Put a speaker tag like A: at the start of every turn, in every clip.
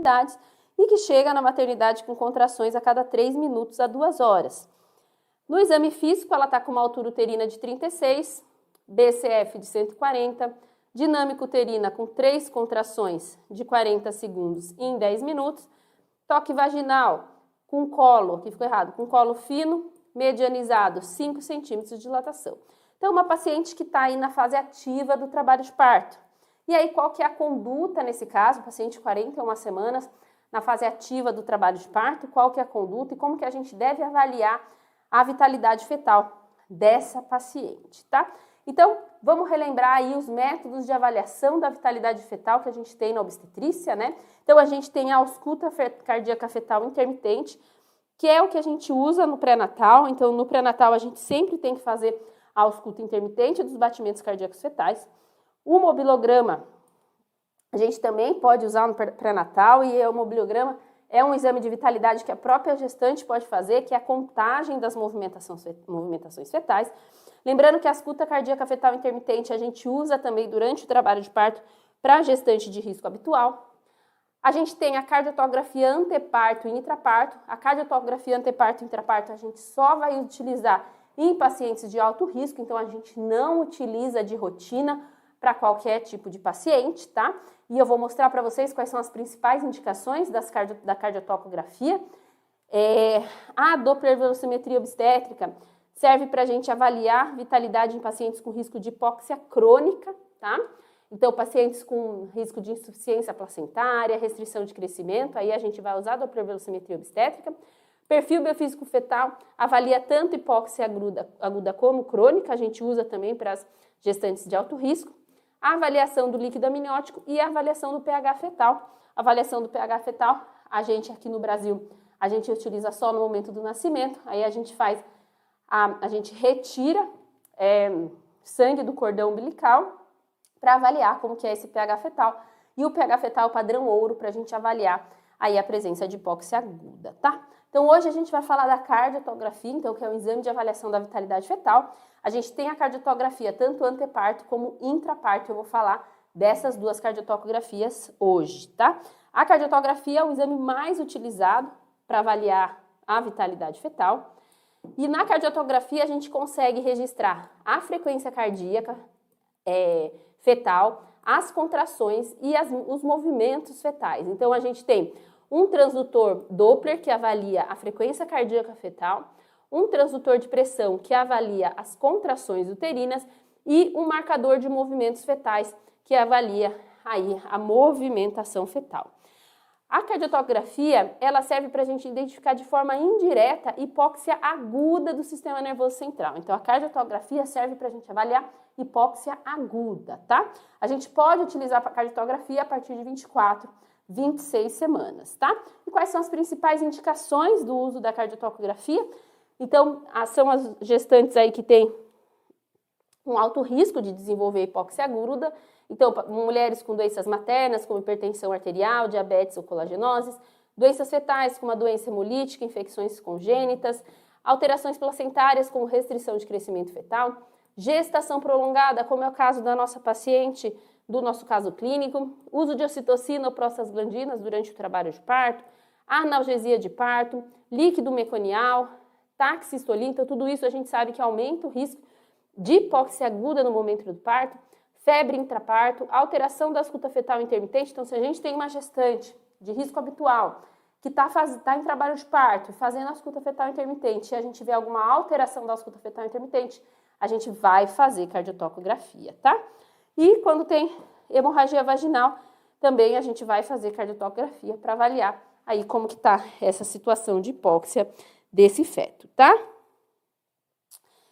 A: unidades e que chega na maternidade com contrações a cada 3 minutos a 2 horas. No exame físico, ela está com uma altura uterina de 36, BCF de 140, dinâmica uterina com 3 contrações de 40 segundos em 10 minutos, toque vaginal com colo, aqui ficou errado, com colo fino, medianizado, 5 centímetros de dilatação. Então, uma paciente que está aí na fase ativa do trabalho de parto. E aí, qual que é a conduta nesse caso? Paciente de 41 semanas, na fase ativa do trabalho de parto, qual que é a conduta e como que a gente deve avaliar a vitalidade fetal dessa paciente, tá? Então, vamos relembrar aí os métodos de avaliação da vitalidade fetal que a gente tem na obstetrícia, né? Então, a gente tem a ausculta cardíaca fetal intermitente, que é o que a gente usa no pré-natal. Então, no pré-natal, a gente sempre tem que fazer a ausculta intermitente dos batimentos cardíacos fetais. O mobilograma, a gente também pode usar no pré-natal, e o mobilograma é um exame de vitalidade que a própria gestante pode fazer, que é a contagem das movimentações fetais. Lembrando que a ausculta cardíaca fetal intermitente a gente usa também durante o trabalho de parto para gestante de risco habitual. A gente tem a cardiotografia anteparto e intraparto. A cardiotografia anteparto e intraparto a gente só vai utilizar em pacientes de alto risco, então a gente não utiliza de rotina para qualquer tipo de paciente, tá? E eu vou mostrar para vocês quais são as principais indicações da cardiotocografia. A Doppler velocimetria obstétrica serve para a gente avaliar vitalidade em pacientes com risco de hipóxia crônica, tá? Então, pacientes com risco de insuficiência placentária, restrição de crescimento, aí a gente vai usar a Doppler velocimetria obstétrica. Perfil biofísico fetal avalia tanto hipóxia aguda como crônica, a gente usa também para as gestantes de alto risco. A avaliação do líquido amniótico e a avaliação do pH fetal. A avaliação do pH fetal, a gente aqui no Brasil, a gente utiliza só no momento do nascimento, aí a gente retira sangue do cordão umbilical para avaliar como que é esse pH fetal. E o pH fetal padrão ouro para a gente avaliar aí a presença de hipóxia aguda, tá? Então, hoje a gente vai falar da cardiotografia, então, que é o exame de avaliação da vitalidade fetal. A gente tem a cardiotografia tanto anteparto como intraparto. Eu vou falar dessas duas cardiotografias hoje, tá? A cardiotografia é o exame mais utilizado para avaliar a vitalidade fetal. E na cardiotografia a gente consegue registrar a frequência cardíaca fetal, as contrações e os movimentos fetais. Então, a gente tem um transdutor Doppler, que avalia a frequência cardíaca fetal, um transdutor de pressão, que avalia as contrações uterinas, e um marcador de movimentos fetais, que avalia aí a movimentação fetal. A cardiotografia, ela serve para a gente identificar de forma indireta hipóxia aguda do sistema nervoso central. Então, a cardiotografia serve para a gente avaliar hipóxia aguda, tá? A gente pode utilizar a cardiotografia a partir de 26 semanas, tá? E quais são as principais indicações do uso da cardiotocografia? Então, são as gestantes aí que têm um alto risco de desenvolver hipóxia aguda. Então, mulheres com doenças maternas, como hipertensão arterial, diabetes ou colagenoses, doenças fetais, como a doença hemolítica, infecções congênitas, alterações placentárias, como restrição de crescimento fetal, gestação prolongada, como é o caso da nossa paciente, do nosso caso clínico, uso de ocitocina ou prostaglandinas durante o trabalho de parto, analgesia de parto, líquido meconial, taxistolia. Então, tudo isso a gente sabe que aumenta o risco de hipóxia aguda no momento do parto, febre intraparto, alteração da ausculta fetal intermitente. Então, se a gente tem uma gestante de risco habitual que está em trabalho de parto, fazendo ausculta fetal intermitente, e a gente vê alguma alteração da ausculta fetal intermitente, a gente vai fazer cardiotocografia, tá? E quando tem hemorragia vaginal, também a gente vai fazer cardiotocografia para avaliar aí como que tá essa situação de hipóxia desse feto, tá?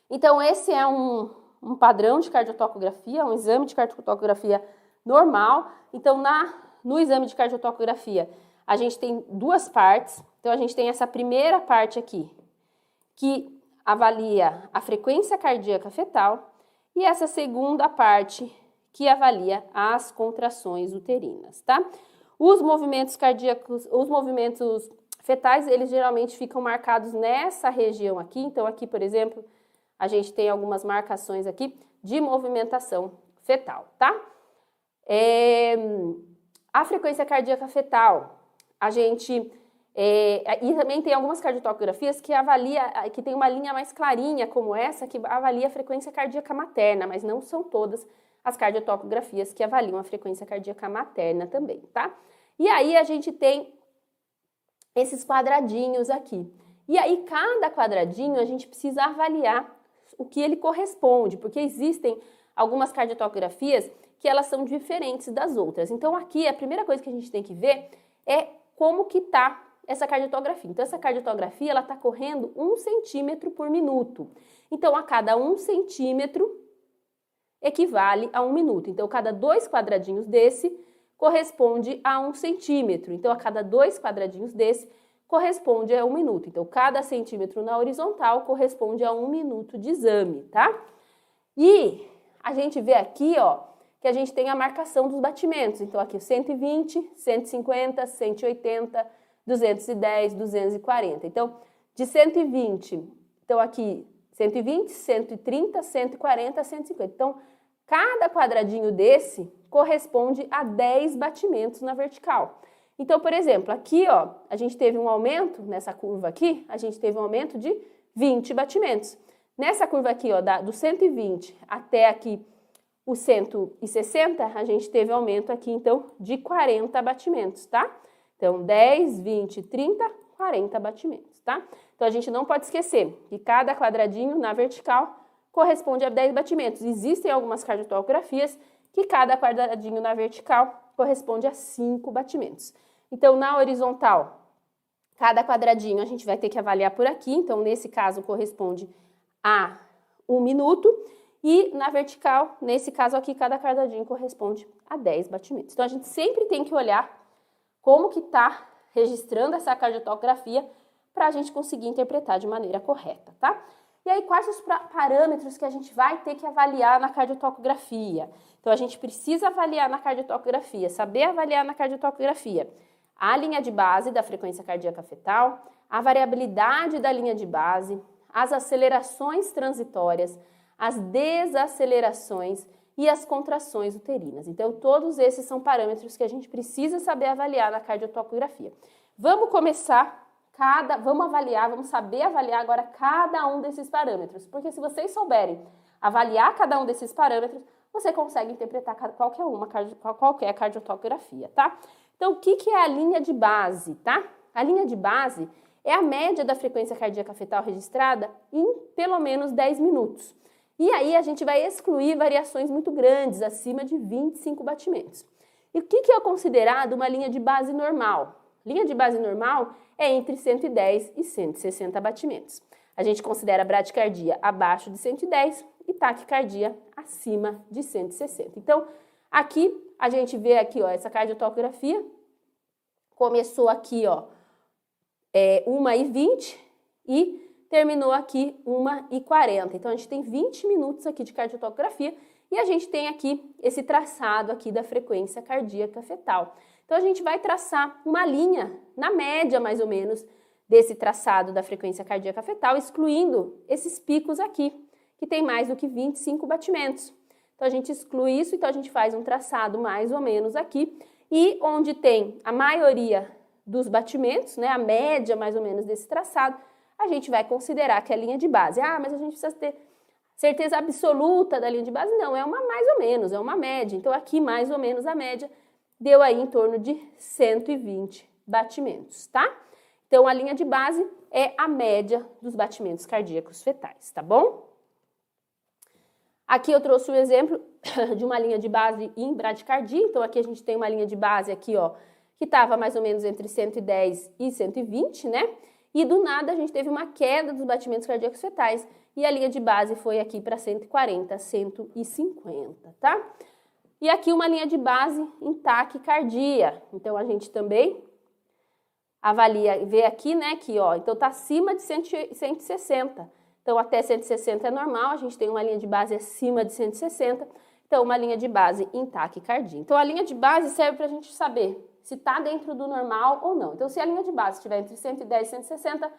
A: Então, esse é um padrão de cardiotocografia, um exame de cardiotocografia normal. Então, no exame de cardiotocografia, a gente tem duas partes. Então, a gente tem essa primeira parte aqui, que avalia a frequência cardíaca fetal, e essa segunda parte, que avalia as contrações uterinas, tá? Os movimentos cardíacos, os movimentos fetais, eles geralmente ficam marcados nessa região aqui. Então, aqui, por exemplo, a gente tem algumas marcações aqui de movimentação fetal, tá? A frequência cardíaca fetal a gente... e também tem algumas cardiotocografias que tem uma linha mais clarinha, como essa, que avalia a frequência cardíaca materna, mas não são todas as cardiotocografias que avaliam a frequência cardíaca materna também, tá? E aí a gente tem esses quadradinhos aqui. E aí cada quadradinho a gente precisa avaliar o que ele corresponde, porque existem algumas cardiotocografias que elas são diferentes das outras. Então aqui a primeira coisa que a gente tem que ver é como que tá essa cardiotografia. Então essa cardiotografia ela está correndo 1 centímetro por minuto. Então a cada 1 centímetro equivale a 1 minuto. Então cada 2 quadradinhos desse corresponde a 1 centímetro. Então a cada 2 quadradinhos desse corresponde a 1 minuto. Então cada centímetro na horizontal corresponde a 1 minuto de exame, tá? E a gente vê aqui, ó, que a gente tem a marcação dos batimentos. Então aqui 120, 150, 180, 210, 240. Então, de 120, então aqui 120, 130, 140, 150. Então, cada quadradinho desse corresponde a 10 batimentos na vertical. Então, por exemplo, aqui, ó, a gente teve um aumento, nessa curva aqui, a gente teve um aumento de 20 batimentos. Nessa curva aqui, ó, do 120 até aqui o 160, a gente teve aumento aqui, então, de 40 batimentos, tá? Então, 10, 20, 30, 40 batimentos, tá? Então, a gente não pode esquecer que cada quadradinho na vertical corresponde a 10 batimentos. Existem algumas cardiotocografias que cada quadradinho na vertical corresponde a 5 batimentos. Então, na horizontal, cada quadradinho a gente vai ter que avaliar por aqui. Então, nesse caso, corresponde a 1 minuto. E na vertical, nesse caso aqui, cada quadradinho corresponde a 10 batimentos. Então, a gente sempre tem que olhar como que está registrando essa cardiotografia para a gente conseguir interpretar de maneira correta, tá? E aí, quais os parâmetros que a gente vai ter que avaliar na cardiotocografia? Então, a gente precisa avaliar na cardiotocografia, saber avaliar na cardiotocografia a linha de base da frequência cardíaca fetal, a variabilidade da linha de base, as acelerações transitórias, as desacelerações e as contrações uterinas. Então, todos esses são parâmetros que a gente precisa saber avaliar na cardiotocografia. Vamos saber avaliar agora cada um desses parâmetros, porque se vocês souberem avaliar cada um desses parâmetros, você consegue interpretar qualquer cardiotocografia, tá? Então, o que é a linha de base, tá? A linha de base é a média da frequência cardíaca fetal registrada em pelo menos 10 minutos. E aí a gente vai excluir variações muito grandes, acima de 25 batimentos. E o que é considerado uma linha de base normal? Linha de base normal é entre 110 e 160 batimentos. A gente considera bradicardia abaixo de 110 e taquicardia acima de 160. Então, aqui a gente vê aqui, ó, essa cardiotocografia começou aqui, ó, 1h20 e terminou aqui 1h40. Então, a gente tem 20 minutos aqui de cardiotocografia e a gente tem aqui esse traçado aqui da frequência cardíaca fetal. Então, a gente vai traçar uma linha, na média mais ou menos, desse traçado da frequência cardíaca fetal, excluindo esses picos aqui, que tem mais do que 25 batimentos. Então, a gente exclui isso, então a gente faz um traçado mais ou menos aqui, e onde tem a maioria dos batimentos, né, a média mais ou menos desse traçado, a gente vai considerar que é linha de base. Ah, mas a gente precisa ter certeza absoluta da linha de base? Não, é uma mais ou menos, é uma média. Então, aqui mais ou menos a média deu aí em torno de 120 batimentos, tá? Então, a linha de base é a média dos batimentos cardíacos fetais, tá bom? Aqui eu trouxe um exemplo de uma linha de base em bradicardia. Então, aqui a gente tem uma linha de base aqui, ó, que estava mais ou menos entre 110 e 120, né? E do nada a gente teve uma queda dos batimentos cardíacos fetais e a linha de base foi aqui para 140, 150, tá? E aqui uma linha de base em taquicardia. Então, a gente também avalia, vê aqui, né, que, ó, então tá acima de 160. Então, até 160 é normal, a gente tem uma linha de base acima de 160, então uma linha de base em taquicardia. Então, a linha de base serve para a gente saber se está dentro do normal ou não. Então, se a linha de base estiver entre 110 e 160,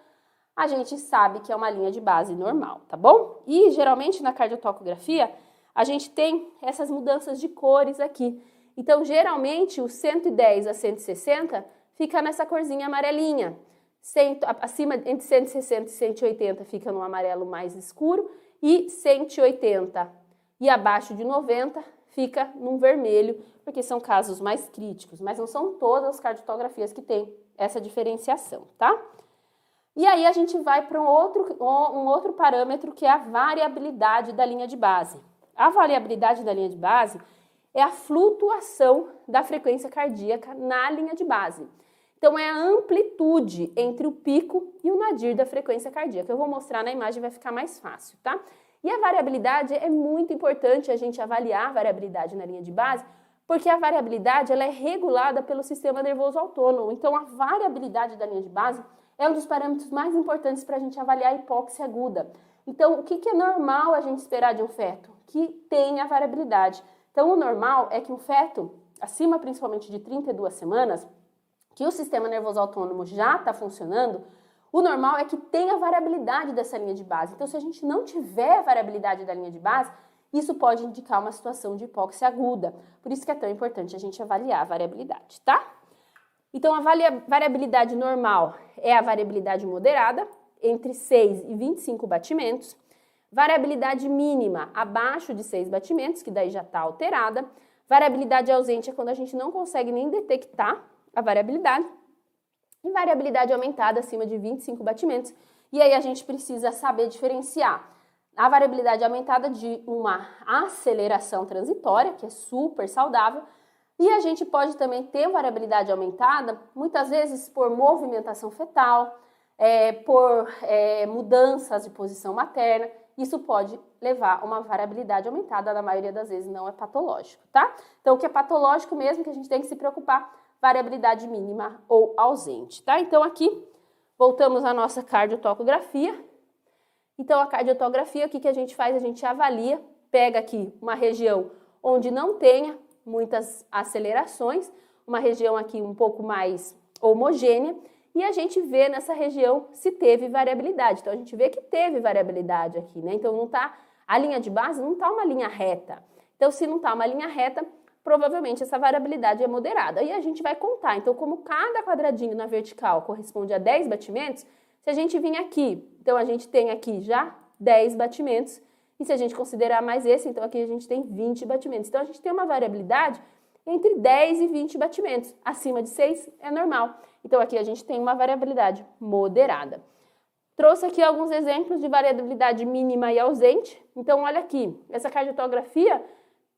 A: a gente sabe que é uma linha de base normal, tá bom? E, geralmente, na cardiotocografia, a gente tem essas mudanças de cores aqui. Então, geralmente, o 110 a 160 fica nessa corzinha amarelinha. Acima, entre 160 e 180 fica no amarelo mais escuro e 180 e abaixo de 90 fica num vermelho, porque são casos mais críticos, mas não são todas as cardiotografias que têm essa diferenciação, tá? E aí a gente vai para um outro parâmetro que é a variabilidade da linha de base. A variabilidade da linha de base é a flutuação da frequência cardíaca na linha de base. Então, é a amplitude entre o pico e o nadir da frequência cardíaca. Eu vou mostrar na imagem, vai ficar mais fácil, tá? E a variabilidade é muito importante a gente avaliar a variabilidade na linha de base, porque a variabilidade ela é regulada pelo sistema nervoso autônomo. Então, a variabilidade da linha de base é um dos parâmetros mais importantes para a gente avaliar a hipóxia aguda. Então, o que é normal a gente esperar de um feto? Que tenha variabilidade. Então, o normal é que um feto, acima principalmente de 32 semanas, que o sistema nervoso autônomo já está funcionando, o normal é que tenha variabilidade dessa linha de base. Então, se a gente não tiver variabilidade da linha de base, isso pode indicar uma situação de hipóxia aguda. Por isso que é tão importante a gente avaliar a variabilidade, tá? Então, a variabilidade normal é a variabilidade moderada, entre 6 e 25 batimentos. Variabilidade mínima, abaixo de 6 batimentos, que daí já está alterada. Variabilidade ausente é quando a gente não consegue nem detectar a variabilidade. E variabilidade aumentada, acima de 25 batimentos. E aí a gente precisa saber diferenciar a variabilidade aumentada de uma aceleração transitória, que é super saudável, e a gente pode também ter variabilidade aumentada, muitas vezes por movimentação fetal, por mudanças de posição materna. Isso pode levar a uma variabilidade aumentada, na maioria das vezes não é patológico, tá? Então, o que é patológico mesmo, que a gente tem que se preocupar, variabilidade mínima ou ausente, tá? Então, aqui, voltamos à nossa cardiotocografia. Então, a cardiotografia, o que a gente faz? A gente avalia, pega aqui uma região onde não tenha muitas acelerações, uma região aqui um pouco mais homogênea, e a gente vê nessa região se teve variabilidade. Então, a gente vê que teve variabilidade aqui, né? Então, a linha de base não está uma linha reta. Então, se não está uma linha reta, provavelmente essa variabilidade é moderada. E a gente vai contar. Então, como cada quadradinho na vertical corresponde a 10 batimentos, se a gente vir aqui, então a gente tem aqui já 10 batimentos, e se a gente considerar mais esse, então aqui a gente tem 20 batimentos. Então, a gente tem uma variabilidade entre 10 e 20 batimentos. Acima de 6 é normal. Então, aqui a gente tem uma variabilidade moderada. Trouxe aqui alguns exemplos de variabilidade mínima e ausente. Então, olha aqui, essa cardiotografia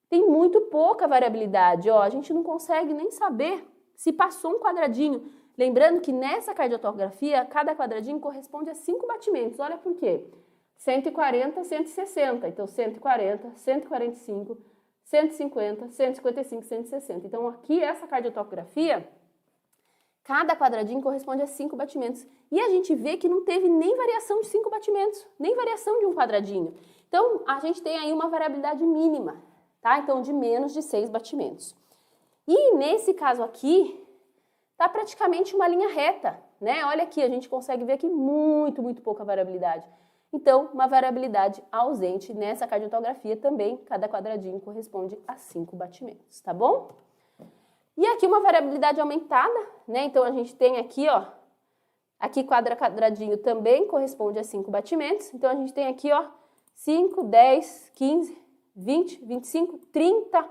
A: tem muito pouca variabilidade. Ó, a gente não consegue nem saber se passou um quadradinho. Lembrando que nessa cardiotografia, cada quadradinho corresponde a 5 batimentos. Olha por quê? 140, 160. Então, 140, 145, 150, 155, 160. Então, aqui, essa cardiotografia, cada quadradinho corresponde a 5 batimentos. E a gente vê que não teve nem variação de 5 batimentos, nem variação de um quadradinho. Então, a gente tem aí uma variabilidade mínima, tá? Então, de menos de 6 batimentos. E nesse caso aqui, tá praticamente uma linha reta, né? Olha aqui, a gente consegue ver aqui muito pouca variabilidade. Então, uma variabilidade ausente nessa cardiotografia também, cada quadradinho corresponde a 5 batimentos, tá bom? E aqui uma variabilidade aumentada, né? Então, a gente tem aqui, ó, aqui quadradinho também corresponde a 5 batimentos. Então, a gente tem aqui, ó, 5, 10, 15, 20, 25, 30,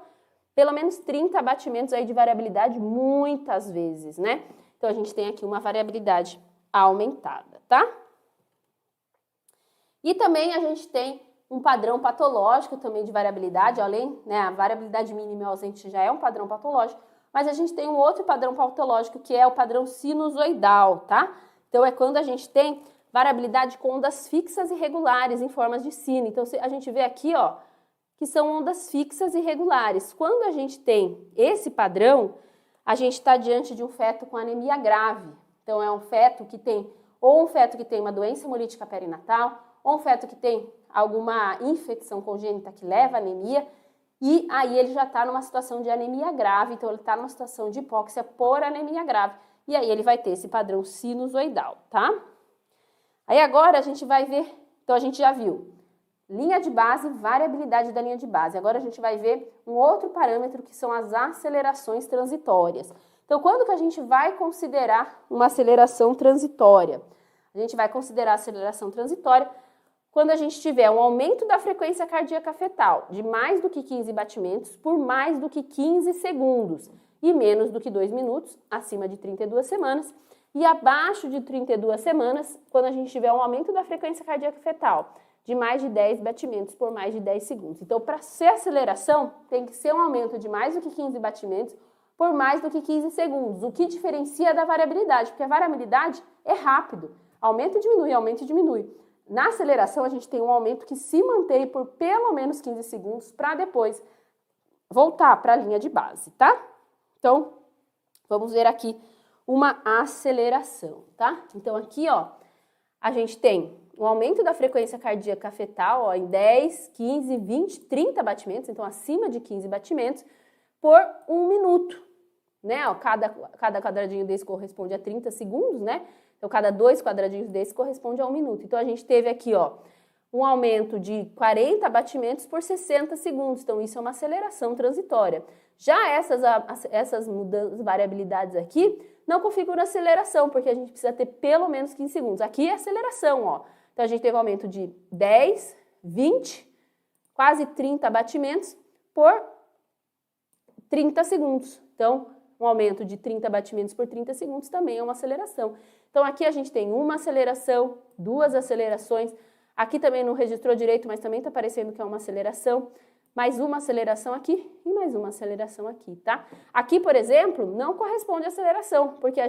A: pelo menos 30 batimentos aí de variabilidade muitas vezes, né? Então, a gente tem aqui uma variabilidade aumentada, tá? E também a gente tem um padrão patológico também de variabilidade, além, né, a variabilidade mínima e ausente já é um padrão patológico, mas a gente tem um outro padrão patológico que é o padrão sinusoidal, tá? Então, é quando a gente tem variabilidade com ondas fixas e regulares em formas de sino. Então, a gente vê aqui, ó, que são ondas fixas e regulares. Quando a gente tem esse padrão, a gente está diante de um feto com anemia grave. Então, é um feto que tem, ou um feto que tem uma doença hemolítica perinatal, ou um feto que tem alguma infecção congênita que leva à anemia, e aí ele já está numa situação de anemia grave, então ele está numa situação de hipóxia por anemia grave, e aí ele vai ter esse padrão sinusoidal, tá? Aí agora a gente vai ver, então a gente já viu linha de base, variabilidade da linha de base. Agora a gente vai ver um outro parâmetro que são as acelerações transitórias. Então, quando que a gente vai considerar uma aceleração transitória? A gente vai considerar a aceleração transitória quando a gente tiver um aumento da frequência cardíaca fetal de mais do que 15 batimentos por mais do que 15 segundos e menos do que 2 minutos, acima de 32 semanas, e abaixo de 32 semanas, quando a gente tiver um aumento da frequência cardíaca fetal de mais de 10 batimentos por mais de 10 segundos. Então, para ser aceleração, tem que ser um aumento de mais do que 15 batimentos por mais do que 15 segundos, o que diferencia da variabilidade, porque a variabilidade é rápido, aumenta e diminui, aumenta e diminui. Na aceleração, a gente tem um aumento que se mantém por pelo menos 15 segundos para depois voltar para a linha de base, tá? Então, vamos ver aqui uma aceleração, tá? Então, aqui, ó, a gente tem um aumento da frequência cardíaca fetal, ó, em 10, 15, 20, 30 batimentos, então acima de 15 batimentos, por 1 minuto, né? Ó, cada quadradinho desse corresponde a 30 segundos, né? Então, cada 2 quadradinhos desse corresponde a 1 minuto. Então, a gente teve aqui, ó, um aumento de 40 batimentos por 60 segundos. Então, isso é uma aceleração transitória. Já essas mudanças, variabilidades aqui, não configuram aceleração, porque a gente precisa ter pelo menos 15 segundos. Aqui é aceleração, ó. Então, a gente teve um aumento de 10, 20, quase 30 batimentos por 30 segundos. Então, um aumento de 30 batimentos por 30 segundos também é uma aceleração. Então, aqui a gente tem uma aceleração, 2 acelerações. Aqui também não registrou direito, mas também está parecendo que é uma aceleração. Mais uma aceleração aqui e mais uma aceleração aqui, tá? Aqui, por exemplo, não corresponde à aceleração, porque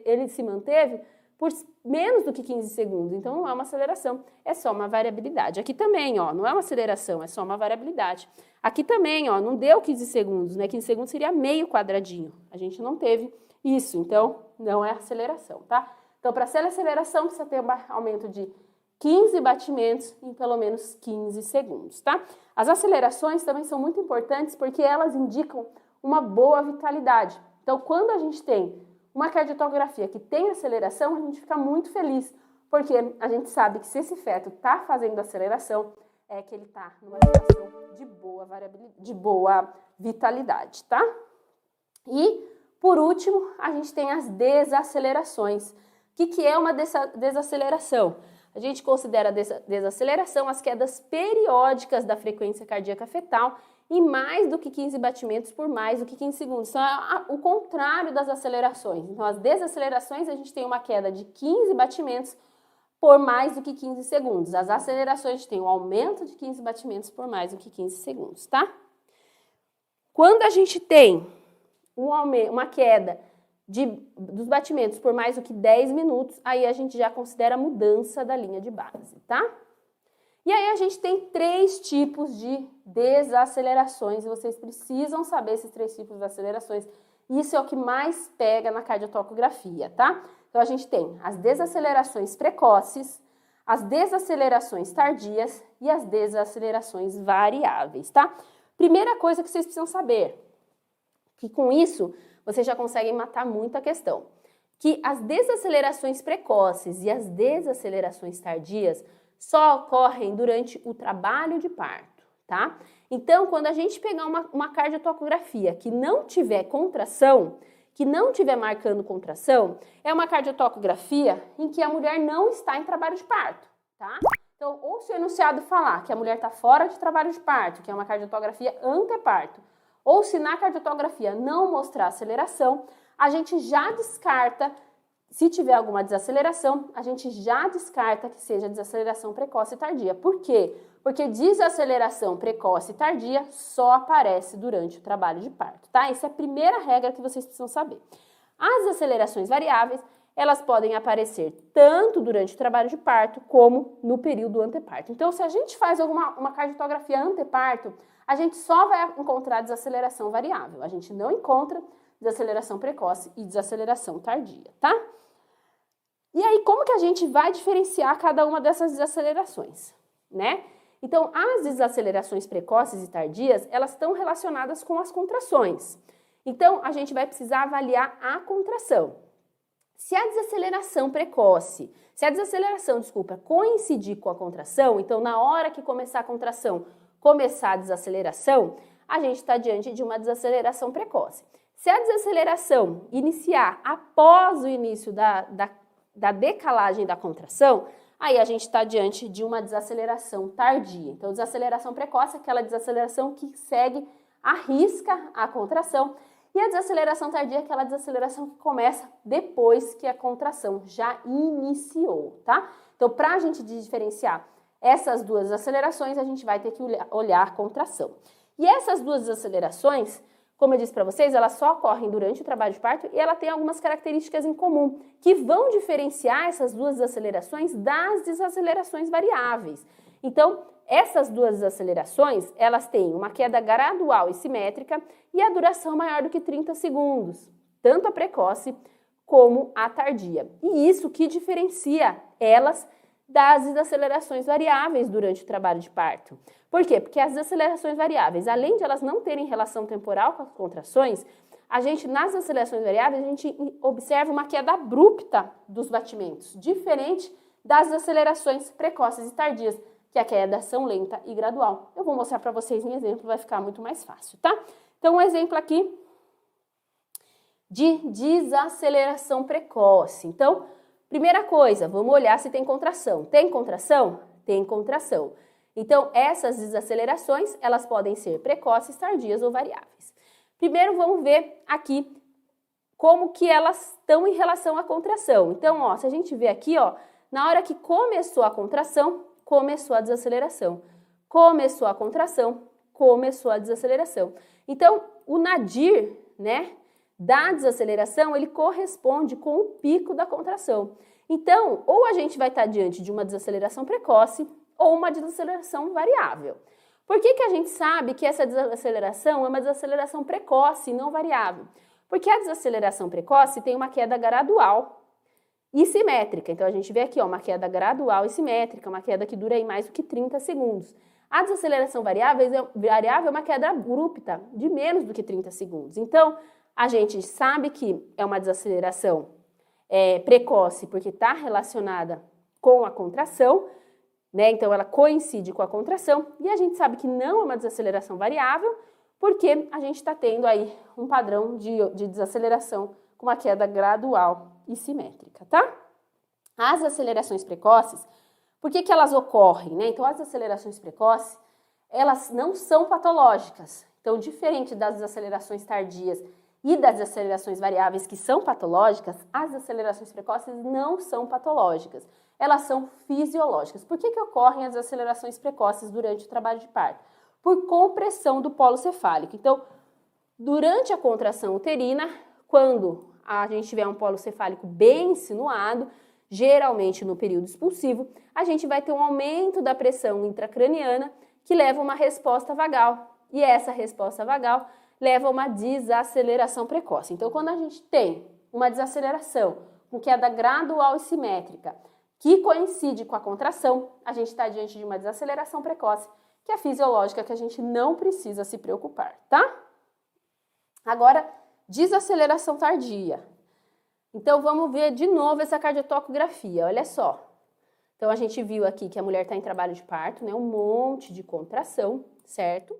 A: ele se manteve por menos do que 15 segundos. Então, não é uma aceleração, é só uma variabilidade. Aqui também, ó, não é uma aceleração, é só uma variabilidade. Aqui também, ó, não deu 15 segundos, né? 15 segundos seria meio quadradinho. A gente não teve isso, então não é aceleração, tá? Então, para ser aceleração, precisa ter um aumento de 15 batimentos em pelo menos 15 segundos, tá? As acelerações também são muito importantes porque elas indicam uma boa vitalidade. Então, quando a gente tem uma cardiotocografia que tem aceleração, a gente fica muito feliz, porque a gente sabe que se esse feto está fazendo aceleração, é que ele está numa situação de boa vitalidade, tá? E, por último, a gente tem as desacelerações. O que é uma desaceleração? A gente considera desaceleração as quedas periódicas da frequência cardíaca fetal em mais do que 15 batimentos por mais do que 15 segundos. Então, é o contrário das acelerações. Então, as desacelerações, a gente tem uma queda de 15 batimentos por mais do que 15 segundos. As acelerações, a gente tem um aumento de 15 batimentos por mais do que 15 segundos, tá? Quando a gente tem uma queda dos batimentos por mais do que 10 minutos, aí a gente já considera a mudança da linha de base, tá? E aí a gente tem 3 tipos de desacelerações, e vocês precisam saber esses 3 tipos de acelerações. Isso é o que mais pega na cardiotocografia, tá? Então, a gente tem as desacelerações precoces, as desacelerações tardias e as desacelerações variáveis, tá? Primeira coisa que vocês precisam saber, que com isso vocês já conseguem matar muita questão, que as desacelerações precoces e as desacelerações tardias só ocorrem durante o trabalho de parto, tá? Então, quando a gente pegar uma cardiotocografia que não tiver contração, que não tiver marcando contração, é uma cardiotocografia em que a mulher não está em trabalho de parto, tá? Então, ou se o enunciado falar que a mulher está fora de trabalho de parto, que é uma cardiotografia anteparto, ou se na cardiotografia não mostrar aceleração, a gente já descarta, se tiver alguma desaceleração, a gente já descarta que seja desaceleração precoce e tardia. Por quê? Porque desaceleração precoce e tardia só aparece durante o trabalho de parto, tá? Essa é a primeira regra que vocês precisam saber. As acelerações variáveis, elas podem aparecer tanto durante o trabalho de parto como no período anteparto. Então, se a gente faz uma cardiotografia anteparto, a gente só vai encontrar desaceleração variável. A gente não encontra desaceleração precoce e desaceleração tardia, tá? E aí, como que a gente vai diferenciar cada uma dessas desacelerações, né? Então, as desacelerações precoces e tardias, elas estão relacionadas com as contrações. Então, a gente vai precisar avaliar a contração. Se a desaceleração coincidir com a contração, então na hora que começar a contração, começar a desaceleração, a gente está diante de uma desaceleração precoce. Se a desaceleração iniciar após o início da decalagem da contração, aí a gente está diante de uma desaceleração tardia. Então, desaceleração precoce é aquela desaceleração que segue à risca a contração, e a desaceleração tardia é aquela desaceleração que começa depois que a contração já iniciou, tá? Então, para a gente diferenciar essas duas acelerações, a gente vai ter que olhar a contração. E essas duas acelerações, como eu disse para vocês, elas só ocorrem durante o trabalho de parto e ela tem algumas características em comum que vão diferenciar essas duas acelerações das desacelerações variáveis. Então, essas duas acelerações, elas têm uma queda gradual e simétrica e a duração maior do que 30 segundos, tanto a precoce como a tardia. E isso que diferencia elas das desacelerações variáveis durante o trabalho de parto. Por quê? Porque as desacelerações variáveis, além de elas não terem relação temporal com as contrações, nas acelerações variáveis, a gente observa uma queda abrupta dos batimentos, diferente das acelerações precoces e tardias, que a queda são lenta e gradual. Eu vou mostrar para vocês em exemplo, vai ficar muito mais fácil, tá? Então, um exemplo aqui de desaceleração precoce. Então, primeira coisa, vamos olhar se tem contração. Tem contração? Tem contração. Então, essas desacelerações, elas podem ser precoces, tardias ou variáveis. Primeiro, vamos ver aqui como que elas estão em relação à contração. Então, ó, se a gente vê aqui, ó, na hora que começou a contração, começou a desaceleração. Começou a contração, começou a desaceleração. Então, o nadir, né, da desaceleração, ele corresponde com o pico da contração. Então, ou a gente vai estar diante de uma desaceleração precoce ou uma desaceleração variável. Por que a gente sabe que essa desaceleração é uma desaceleração precoce e não variável? Porque a desaceleração precoce tem uma queda gradual e simétrica. Então, a gente vê aqui, ó, uma queda gradual e simétrica, uma queda que dura aí mais do que 30 segundos. A desaceleração variável é uma queda abrupta de menos do que 30 segundos. Então, a gente sabe que é uma desaceleração precoce porque está relacionada com a contração, né? Então, ela coincide com a contração. E a gente sabe que não é uma desaceleração variável porque a gente está tendo aí um padrão de desaceleração com uma queda gradual e simétrica, tá? As acelerações precoces, por que elas ocorrem, né? Então, as acelerações precoces, elas não são patológicas. Então, diferente das desacelerações tardias e das desacelerações variáveis que são patológicas, as acelerações precoces não são patológicas. Elas são fisiológicas. Por que ocorrem as acelerações precoces durante o trabalho de parto? Por compressão do polo cefálico. Então, durante a contração uterina, quando a gente tiver um polo cefálico bem insinuado, geralmente no período expulsivo, a gente vai ter um aumento da pressão intracraniana que leva a uma resposta vagal. E essa resposta vagal leva a uma desaceleração precoce. Então, quando a gente tem uma desaceleração com queda gradual e simétrica que coincide com a contração, a gente está diante de uma desaceleração precoce que é fisiológica, que a gente não precisa se preocupar, tá? Agora, desaceleração tardia. Então, vamos ver de novo essa cardiotocografia, olha só. Então, a gente viu aqui que a mulher está em trabalho de parto, né? Um monte de contração, certo?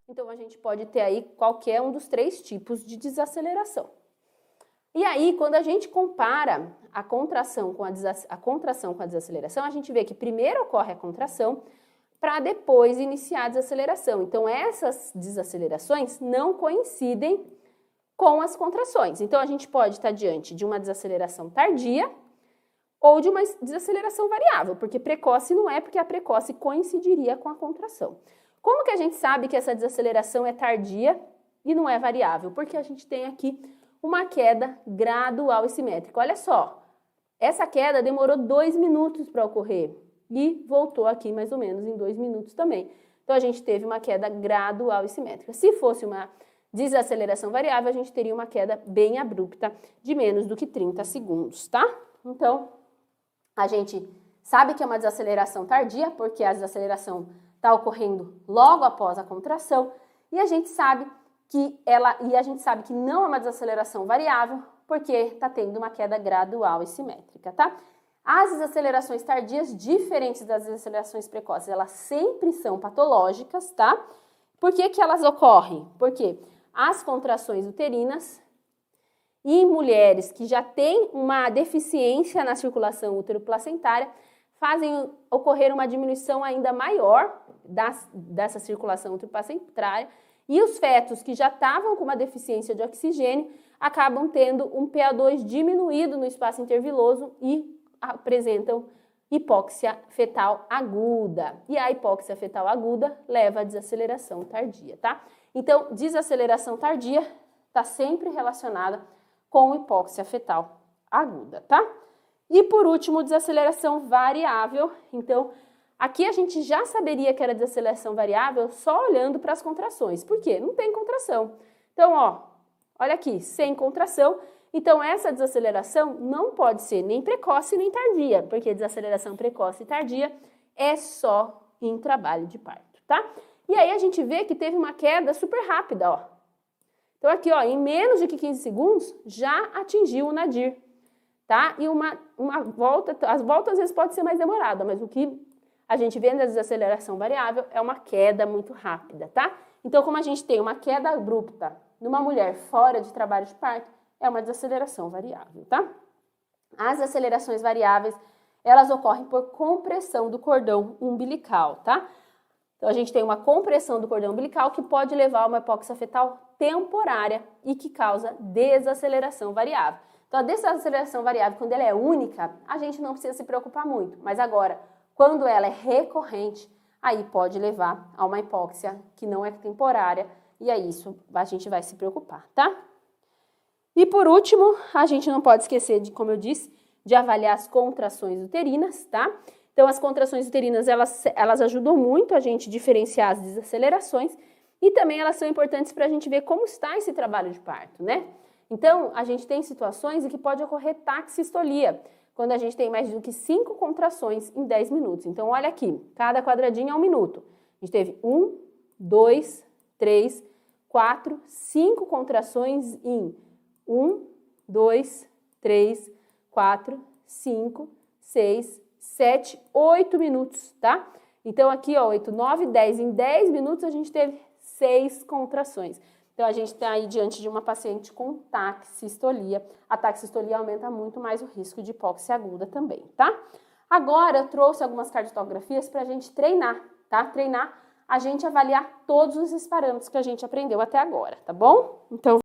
A: Então, a gente pode ter aí qualquer um dos 3 tipos de desaceleração. E aí, quando a gente compara a contração com a desaceleração, a gente vê que primeiro ocorre a contração para depois iniciar a desaceleração. Então, essas desacelerações não coincidem com as contrações. Então, a gente pode estar diante de uma desaceleração tardia ou de uma desaceleração variável, porque precoce não é, porque a precoce coincidiria com a contração. Como que a gente sabe que essa desaceleração é tardia e não é variável? Porque a gente tem aqui uma queda gradual e simétrica. Olha só, essa queda demorou 2 minutos para ocorrer e voltou aqui mais ou menos em 2 minutos também. Então, a gente teve uma queda gradual e simétrica. Se fosse uma desaceleração variável, a gente teria uma queda bem abrupta de menos do que 30 segundos, tá? Então, a gente sabe que é uma desaceleração tardia, porque a desaceleração está ocorrendo logo após a contração, e a gente sabe que não é uma desaceleração variável, porque está tendo uma queda gradual e simétrica, tá? As desacelerações tardias, diferentes das desacelerações precoces, elas sempre são patológicas, tá? Por que elas ocorrem? Porque as contrações uterinas. E em mulheres que já têm uma deficiência na circulação útero-placentária, fazem ocorrer uma diminuição ainda maior dessa circulação útero-placentária, e os fetos que já estavam com uma deficiência de oxigênio acabam tendo um PA2 diminuído no espaço interviloso e apresentam hipóxia fetal aguda. E a hipóxia fetal aguda leva à desaceleração tardia, tá? Então, desaceleração tardia está sempre relacionada com hipóxia fetal aguda, tá? E por último, desaceleração variável. Então, aqui a gente já saberia que era desaceleração variável só olhando para as contrações. Por quê? Não tem contração. Então, ó, olha aqui, sem contração. Então, essa desaceleração não pode ser nem precoce nem tardia, porque desaceleração precoce e tardia é só em trabalho de parto, tá? E aí a gente vê que teve uma queda super rápida, ó. Então, aqui, ó, em menos de 15 segundos, já atingiu o nadir, tá? E uma volta, as voltas às vezes pode ser mais demorada, mas o que a gente vê na desaceleração variável é uma queda muito rápida, tá? Então, como a gente tem uma queda abrupta numa mulher fora de trabalho de parto, é uma desaceleração variável, tá? As acelerações variáveis, elas ocorrem por compressão do cordão umbilical, tá? Então, a gente tem uma compressão do cordão umbilical que pode levar a uma hipóxia fetal temporária e que causa desaceleração variável. Então, a desaceleração variável, quando ela é única, a gente não precisa se preocupar muito. Mas agora, quando ela é recorrente, aí pode levar a uma hipóxia que não é temporária e aí isso a gente vai se preocupar, tá? E por último, a gente não pode esquecer de, como eu disse, de avaliar as contrações uterinas, tá? Então, as contrações uterinas, elas ajudam muito a gente diferenciar as desacelerações e também elas são importantes para a gente ver como está esse trabalho de parto, né? Então, a gente tem situações em que pode ocorrer taxistolia, quando a gente tem mais do que 5 contrações em 10 minutos. Então, olha aqui, cada quadradinho é 1 minuto. A gente teve 1, 2, 3, 4, 5 contrações em 1, 2, 3, 4, 5, 6, 7, 8 minutos, tá? Então, aqui, ó, 8, 9, 10. Em 10 minutos, a gente teve 6 contrações. Então, a gente está aí diante de uma paciente com taxistolia. A taxistolia aumenta muito mais o risco de hipóxia aguda também, tá? Agora, eu trouxe algumas cardiotografias para a gente treinar, tá? Treinar a gente avaliar todos esses parâmetros que a gente aprendeu até agora, tá bom? Então,